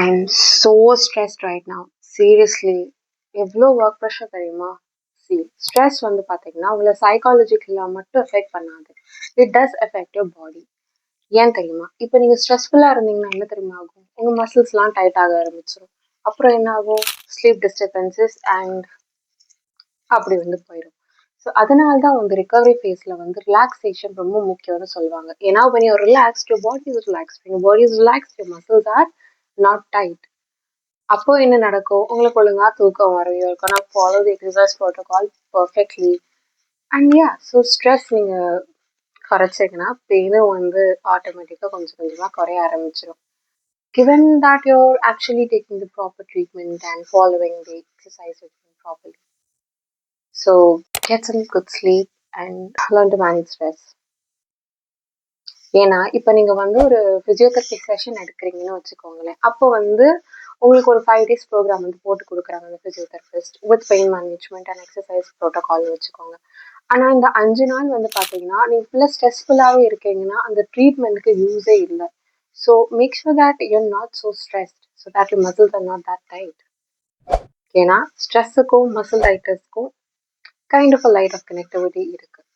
I'm so stressed right now. Seriously. எவ்வளோ work pressure தெரியுமா? Stress வந்து பார்த்தீங்கன்னா உங்களை சைக்காலஜிக்கலாக மட்டும் எஃபெக்ட் பண்ணாது. It does effect your body. ஏன் தெரியுமா? இப்போ நீங்கள் ஸ்ட்ரெஸ்ஃபுல்லாக இருந்தீங்கன்னா என்ன தெரியுமா ஆகும்? உங்கள் மசில்ஸ்லாம் டைட் ஆக ஆரம்பிச்சிடும். அப்புறம் என்ன ஆகும்? ஸ்லீப் டிஸ்டர்பன்சஸ் அண்ட் அப்படி வந்து போயிடும். ஸோ அதனால தான் வந்து ரிகவரி ஃபேஸில் வந்து ரிலாக்ஸேஷன் ரொம்ப முக்கியம்னு சொல்லுவாங்க. ஏன்னா when you're relaxed, your body is relaxed. When your body is relaxed, your muscles are not tight. அப்போ என்ன நடக்கும்? உங்களுக்கு ஒழுங்கா தூக்கம் வரும். You're gonna follow the exercise protocol perfectly. And yeah, so stress நீங்கள் குறைச்சிங்கன்னா பெயினும் வந்து ஆட்டோமேட்டிக்காக கொஞ்சம் கொஞ்சமாக குறைய ஆரம்பிச்சிடும். Given that you're actually taking the proper treatment and following the exercise routine properly. So get some good sleep and learn to manage stress. ஏன்னா இப்போ நீங்கள் வந்து ஒரு ஃபிசியோதெரப்பி செஷன் எடுக்கிறீங்கன்னு வச்சுக்கோங்களேன். அப்போ வந்து உங்களுக்கு ஒரு 5 days ப்ரோக்ராம் வந்து போட்டு கொடுக்குறாங்க அந்த physiotherapist with pain management and exercise ப்ரோட்டோகால்னு வச்சுக்கோங்க. ஆனால் இந்த 5 நாள் வந்து பார்த்தீங்கன்னா நீங்கள் ஃபுல்லாக ஸ்ட்ரெஸ்ஃபுல்லாகவே இருக்கீங்கன்னா அந்த ட்ரீட்மெண்ட்டுக்கு யூஸே இல்லை. So make sure that you're not so stressed so that your muscles are not that tight. ஏன்னா ஸ்ட்ரெஸ்ஸுக்கும் மசில் டைட்டஸ்க்கும் kind of a light of connectivity இருக்குது.